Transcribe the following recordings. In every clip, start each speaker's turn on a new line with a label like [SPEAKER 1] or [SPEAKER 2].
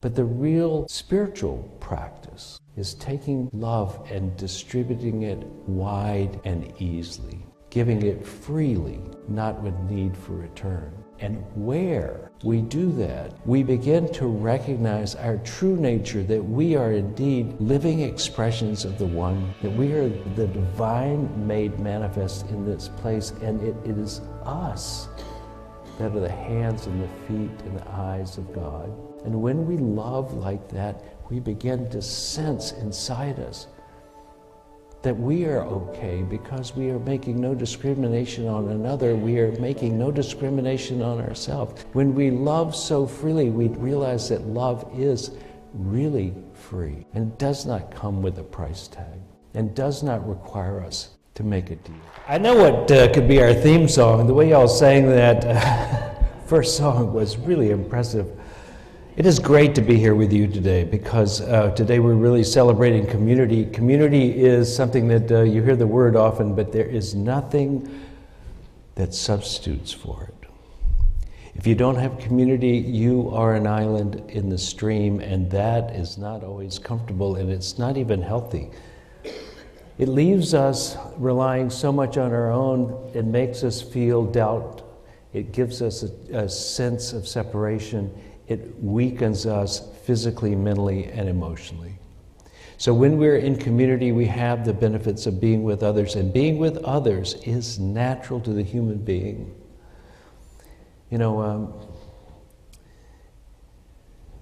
[SPEAKER 1] But the real spiritual practice is taking love and distributing it wide and easily, giving it freely, not with need for return. And where we do that, we begin to recognize our true nature, that we are indeed living expressions of the One, that we are the divine made manifest in this place, and it is us that are the hands and the feet and the eyes of God. And when we love like that, we begin to sense inside us that we are okay because we are making no discrimination on another. We are making no discrimination on ourselves. When we love so freely, we realize that love is really free and does not come with a price tag and does not require us to make a deal. I know what could be our theme song. The way y'all sang that first song was really impressive. It is great to be here with you today because today we're really celebrating community. Community is something that you hear the word often, but there is nothing that substitutes for it. If you don't have community, you are an island in the stream, and that is not always comfortable, and it's not even healthy. It leaves us relying so much on our own. It makes us feel doubt. It gives us a sense of separation. It weakens us physically, mentally, and emotionally. So when we're in community, we have the benefits of being with others, and being with others is natural to the human being. You know,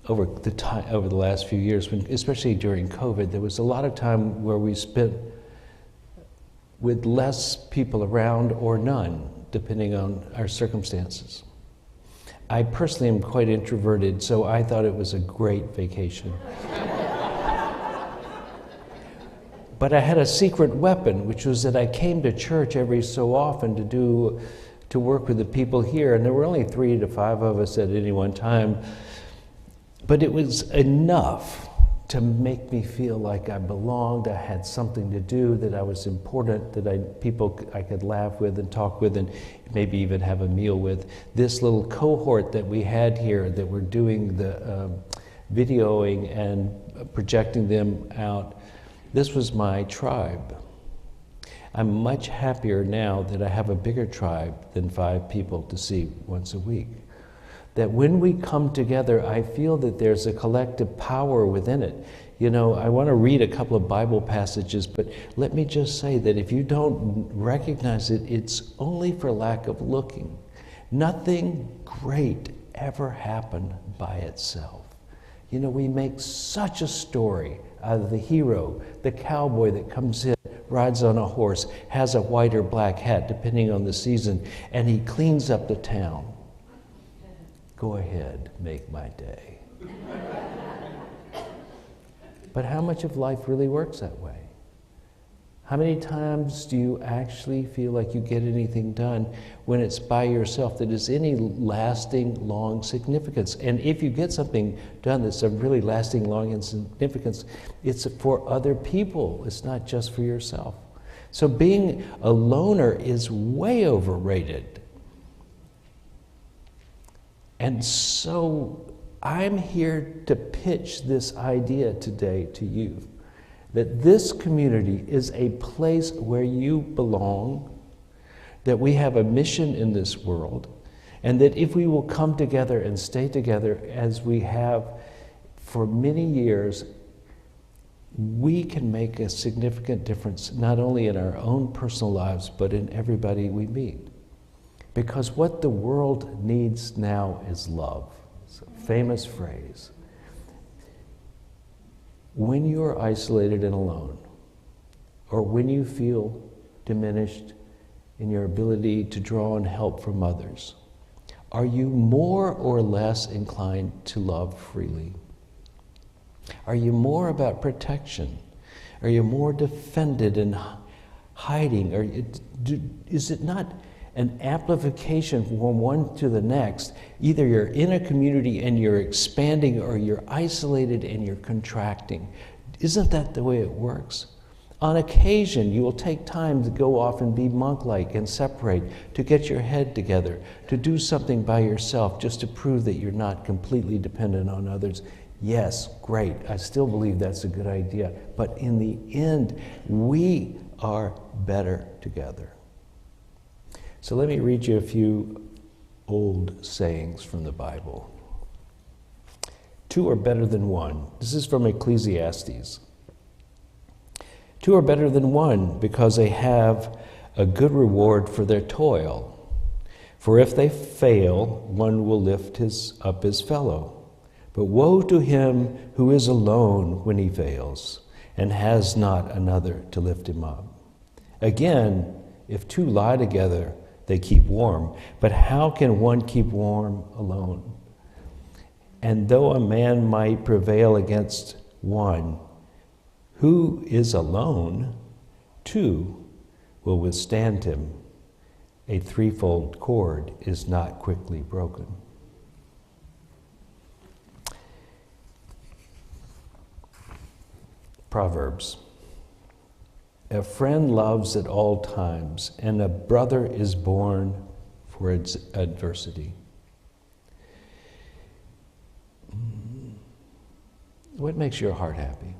[SPEAKER 1] over the last few years, especially during COVID, there was a lot of time where we spent with less people around or none, depending on our circumstances. I personally am quite introverted, so I thought it was a great vacation. But I had a secret weapon, which was that I came to church every so often to work with the people here, and there were only 3 to 5 of us at any one time. But it was enough to make me feel like I belonged, I had something to do, that I was important, that people I could laugh with and talk with and maybe even have a meal with. This little cohort that we had here that were doing the videoing and projecting them out, this was my tribe. I'm much happier now that I have a bigger tribe than 5 people to see once a week. That when we come together, I feel that there's a collective power within it. You know, I want to read a couple of Bible passages, but let me just say that if you don't recognize it, it's only for lack of looking. Nothing great ever happened by itself. You know, we make such a story out of the hero, the cowboy that comes in, rides on a horse, has a white or black hat, depending on the season, and he cleans up the town. Go ahead, make my day. But how much of life really works that way? How many times do you actually feel like you get anything done when it's by yourself that is any lasting, long significance? And if you get something done that's of really lasting, long significance, it's for other people. It's not just for yourself. So being a loner is way overrated. And so I'm here to pitch this idea today to you, that this community is a place where you belong, that we have a mission in this world, and that if we will come together and stay together as we have for many years, we can make a significant difference, not only in our own personal lives, but in everybody we meet. Because what the world needs now is love. It's a famous phrase. When you are isolated and alone, or when you feel diminished in your ability to draw on help from others, are you more or less inclined to love freely? Are you more about protection? Are you more defended and hiding? Or is it not an amplification from one to the next? Either you're in a community and you're expanding, or you're isolated and you're contracting. Isn't that the way it works? On occasion, you will take time to go off and be monk-like and separate, to get your head together, to do something by yourself just to prove that you're not completely dependent on others. Yes, great. I still believe that's a good idea. But in the end, we are better together. So let me read you a few old sayings from the Bible. Two are better than one. This is from Ecclesiastes. Two are better than one because they have a good reward for their toil. For if they fail, one will lift up his fellow. But woe to him who is alone when he fails, and has not another to lift him up. Again, if two lie together, they keep warm. But how can one keep warm alone? And though a man might prevail against one who is alone, two will withstand him. A threefold cord is not quickly broken. Proverbs. A friend loves at all times, and a brother is born for its adversity. What makes your heart happy?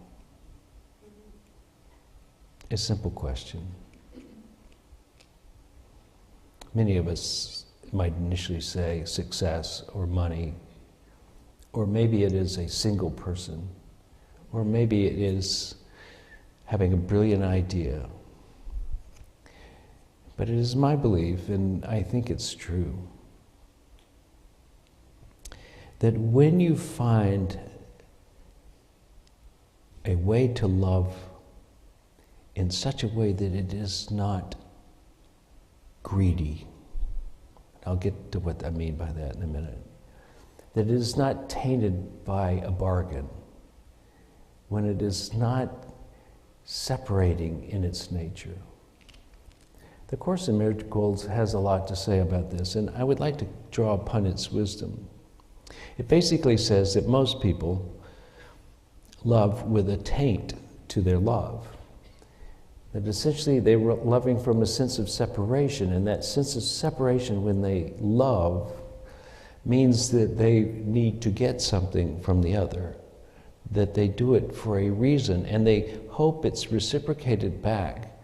[SPEAKER 1] A simple question. Many of us might initially say success or money, or maybe it is a single person, or maybe it is having a brilliant idea. But it is my belief, and I think it's true, that when you find a way to love in such a way that it is not greedy, I'll get to what I mean by that in a minute, that it is not tainted by a bargain, when it is not separating in its nature. The Course in Miracles has a lot to say about this, and I would like to draw upon its wisdom. It basically says that most people love with a taint to their love. That essentially they were loving from a sense of separation, and that sense of separation when they love means that they need to get something from the other, that they do it for a reason, and they hope it's reciprocated back.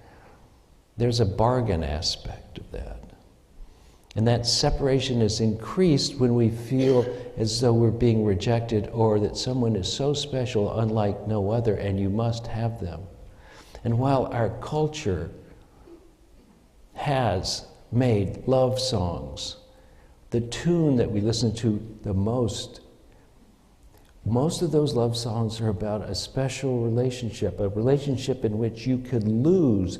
[SPEAKER 1] There's a bargain aspect of that. And that separation is increased when we feel as though we're being rejected, or that someone is so special, unlike no other, and you must have them. And while our culture has made love songs the tune that we listen to the most of those love songs are about a special relationship, a relationship in which you could lose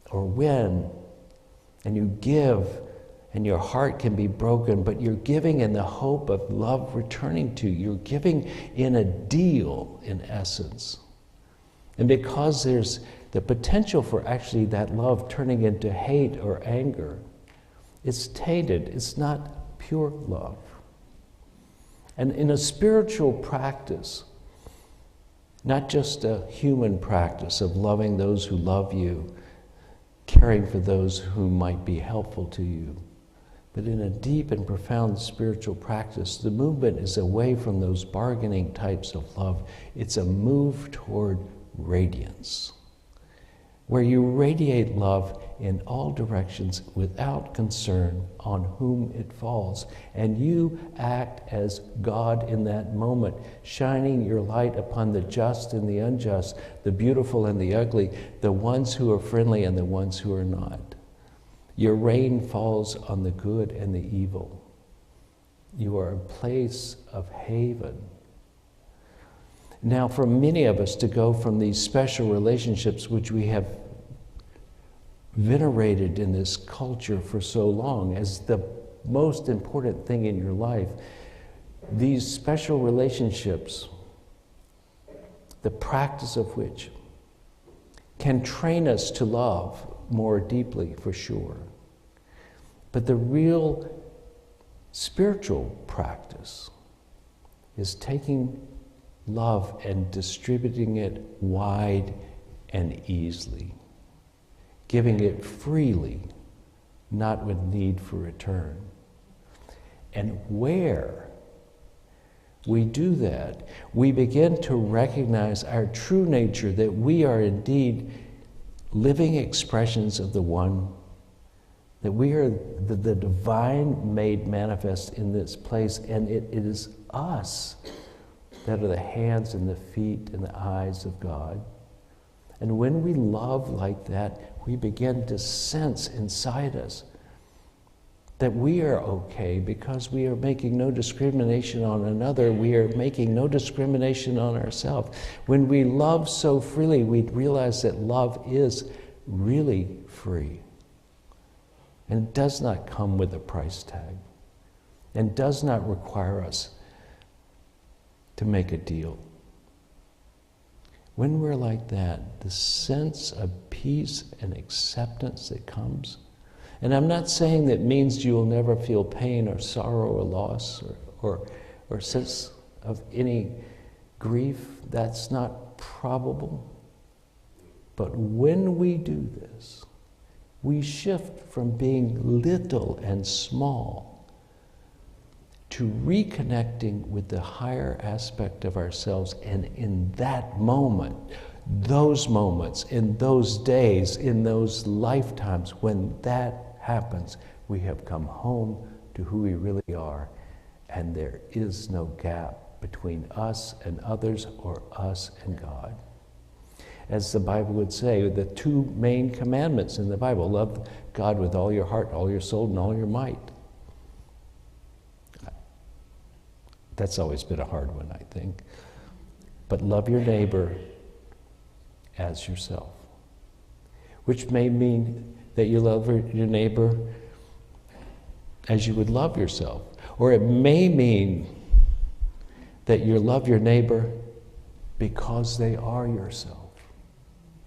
[SPEAKER 1] or win, and you give, and your heart can be broken, but you're giving in the hope of love returning to you. You're giving in a deal, in essence. And because there's the potential for actually that love turning into hate or anger, it's tainted. It's not pure love. And in a spiritual practice, not just a human practice of loving those who love you, caring for those who might be helpful to you, but in a deep and profound spiritual practice, the movement is away from those bargaining types of love. It's a move toward radiance, where you radiate love in all directions without concern on whom it falls. And you act as God in that moment, shining your light upon the just and the unjust, the beautiful and the ugly, the ones who are friendly and the ones who are not. Your rain falls on the good and the evil. You are a place of haven. Now, for many of us to go from these special relationships which we have venerated in this culture for so long as the most important thing in your life, these special relationships, the practice of which can train us to love more deeply, for sure. But the real spiritual practice is taking love and distributing it wide and easily, giving it freely, not with need for return. And where we do that, we begin to recognize our true nature, that we are indeed living expressions of the One, that we are the divine made manifest in this place, and it is us that are the hands and the feet and the eyes of God. And when we love like that, we begin to sense inside us that we are okay because we are making no discrimination on another. We are making no discrimination on ourselves. When we love so freely, we realize that love is really free. And it does not come with a price tag. And does not require us to make a deal. When we're like that, the sense of peace and acceptance that comes, and I'm not saying that means you will never feel pain or sorrow or loss or sense of any grief. That's not probable. But when we do this, we shift from being little and small to reconnecting with the higher aspect of ourselves. And in that moment, those moments, in those days, in those lifetimes, when that happens, we have come home to who we really are, and there is no gap between us and others or us and God. As the Bible would say, the two main commandments in the Bible: love God with all your heart, all your soul, and all your might. That's always been a hard one, I think. But love your neighbor as yourself, which may mean that you love your neighbor as you would love yourself. Or it may mean that you love your neighbor because they are yourself,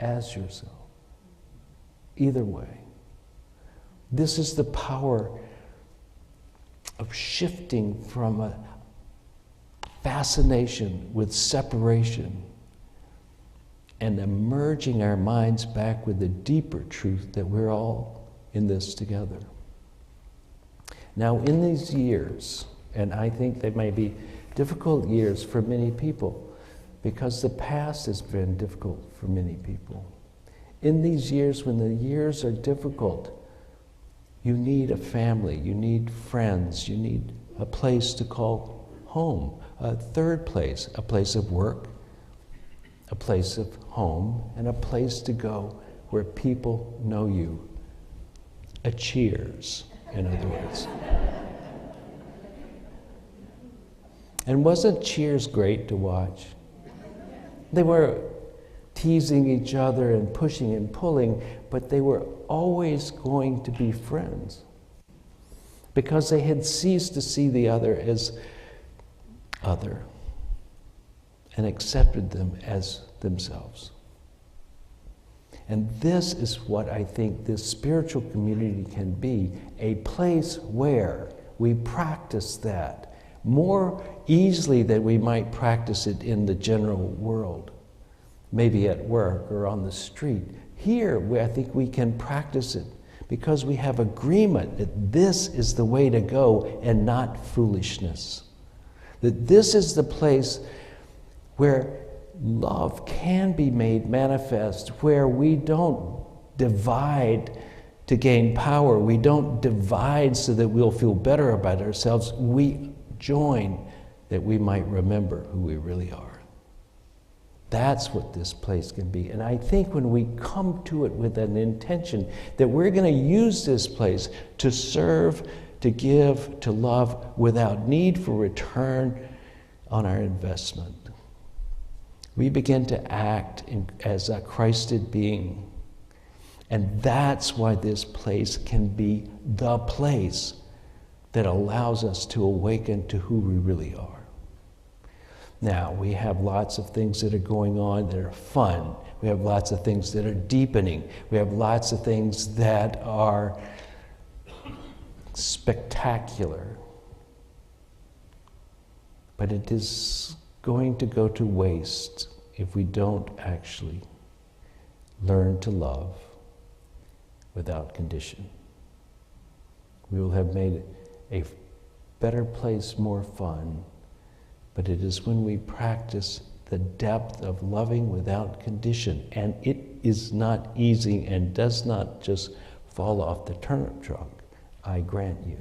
[SPEAKER 1] as yourself. Either way. This is the power of shifting from a fascination with separation and emerging our minds back with the deeper truth that we're all in this together. Now, in these years, and I think they may be difficult years for many people, because the past has been difficult for many people. In these years, when the years are difficult, you need a family, you need friends, you need a place to call home, a third place, a place of work, a place of home, and a place to go where people know you. A cheers, in other words. And wasn't Cheers great to watch? They were teasing each other and pushing and pulling, but they were always going to be friends because they had ceased to see the other as other and accepted them as themselves. And this is what I think this spiritual community can be, a place where we practice that more easily than we might practice it in the general world, maybe at work or on the street. Here, I think we can practice it because we have agreement that this is the way to go and not foolishness. That this is the place where love can be made manifest, where we don't divide to gain power. We don't divide so that we'll feel better about ourselves. We join that we might remember who we really are. That's what this place can be. And I think when we come to it with an intention that we're going to use this place to serve, to give, to love without need for return on our investment, we begin to act as a Christed being. And that's why this place can be the place that allows us to awaken to who we really are. Now, we have lots of things that are going on that are fun. We have lots of things that are deepening. We have lots of things that are spectacular. But it is going to go to waste if we don't actually learn to love without condition. We will have made a better place more fun but it is when we practice the depth of loving without condition. And it is not easy and does not just fall off the turnip truck, I grant you.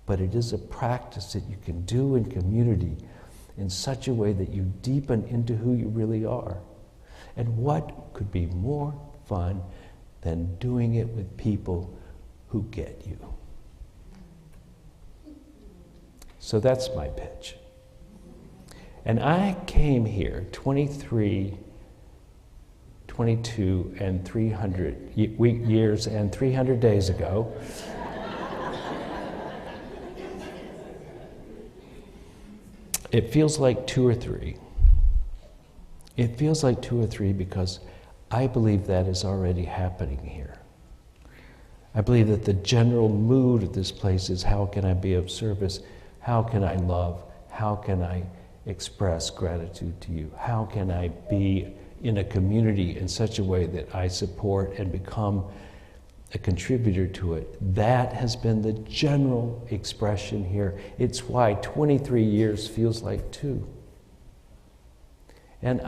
[SPEAKER 1] But it is a practice that you can do in community in such a way that you deepen into who you really are. And what could be more fun than doing it with people who get you? So that's my pitch. And I came here 23, 22, and 300 years and 300 days ago. It feels like 2 or 3. It feels like 2 or 3 because I believe that is already happening here. I believe that the general mood of this place is, how can I be of service? How can I love? How can I express gratitude to you? How can I be in a community in such a way that I support and become a contributor to it? That has been the general expression here. It's why 23 years feels like 2. And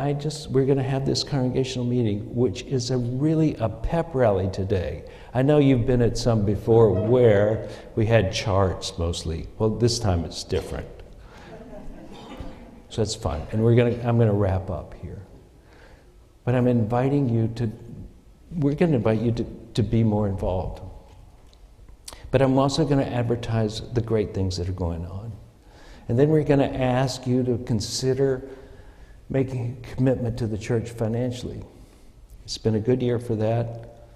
[SPEAKER 1] we're going to have this congregational meeting, which is really a pep rally today. I know you've been at some before where we had charts mostly. Well, this time it's different. So that's fun. And I'm going to wrap up here. But we're going to invite you to be more involved. But I'm also going to advertise the great things that are going on. And then we're going to ask you to consider making a commitment to the church financially. It's been a good year for that.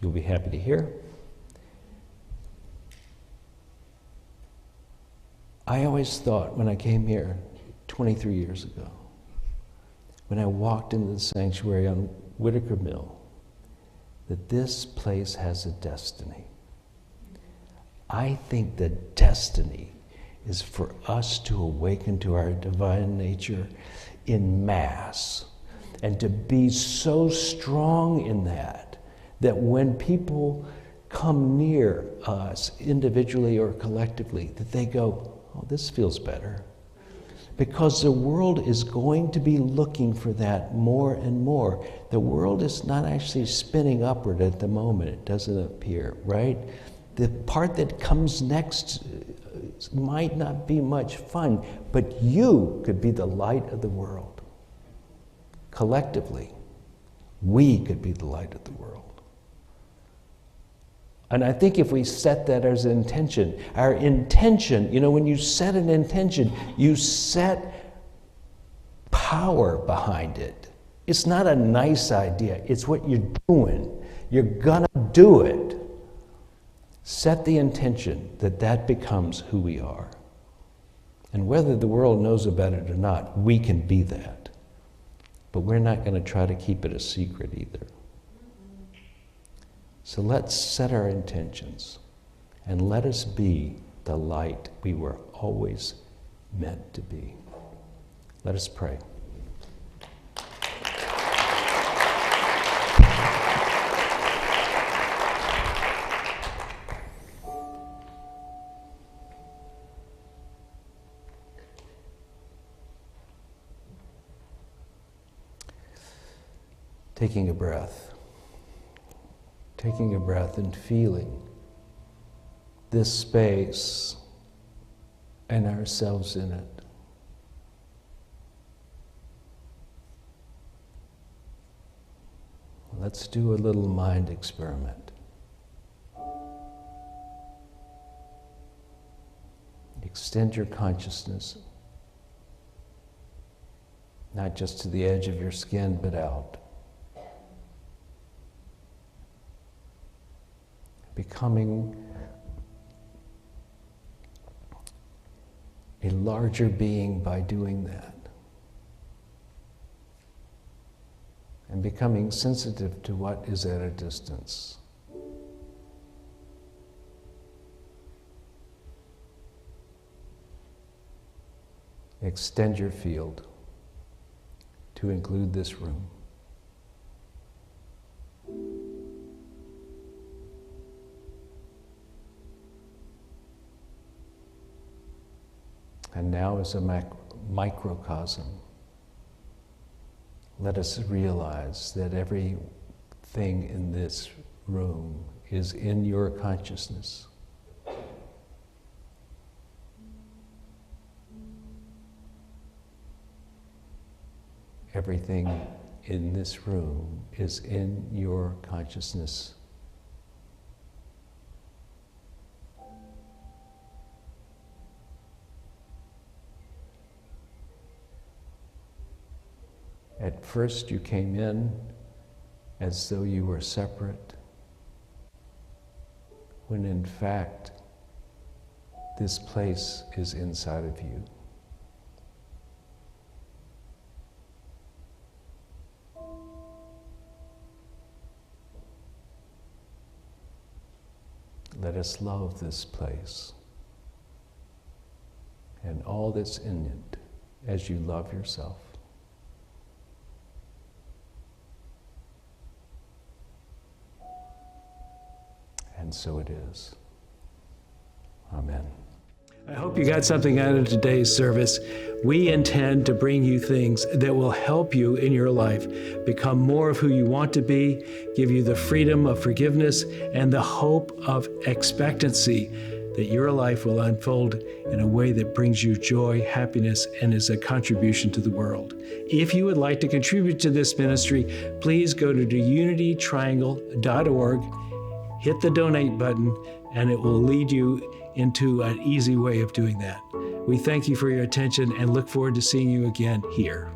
[SPEAKER 1] You'll be happy to hear. I always thought when I came here 23 years ago, when I walked into the sanctuary on Whitaker Mill, that this place has a destiny. I think the destiny is for us to awaken to our divine nature in mass, and to be so strong in that when people come near us, individually or collectively, that they go, oh, this feels better. Because the world is going to be looking for that more and more. The world is not actually spinning upward at the moment. It doesn't appear, right? The part that comes next might not be much fun, but you could be the light of the world. Collectively, we could be the light of the world. And I think if we set that as an intention, our intention, when you set an intention, you set power behind it. It's not a nice idea, it's what you're doing. You're gonna do it. Set the intention that becomes who we are. And whether the world knows about it or not, we can be that. But we're not going to try to keep it a secret either. So let's set our intentions and let us be the light we were always meant to be. Let us pray. Taking a breath and feeling this space and ourselves in it. Let's do a little mind experiment. Extend your consciousness, not just to the edge of your skin, but out. Becoming a larger being by doing that. And becoming sensitive to what is at a distance. Extend your field to include this room. And now, as a microcosm. Let us realize that everything in this room is in your consciousness. Everything in this room is in your consciousness. At first you came in as though you were separate, when in fact this place is inside of you. Let us love this place and all that's in it as you love yourself. And so it is. Amen.
[SPEAKER 2] I hope you got something out of today's service. We intend to bring you things that will help you in your life become more of who you want to be, give you the freedom of forgiveness and the hope of expectancy that your life will unfold in a way that brings you joy, happiness, and is a contribution to the world. If you would like to contribute to this ministry, please go to unitytriangle.org, hit the donate button, and it will lead you into an easy way of doing that. We thank you for your attention and look forward to seeing you again here.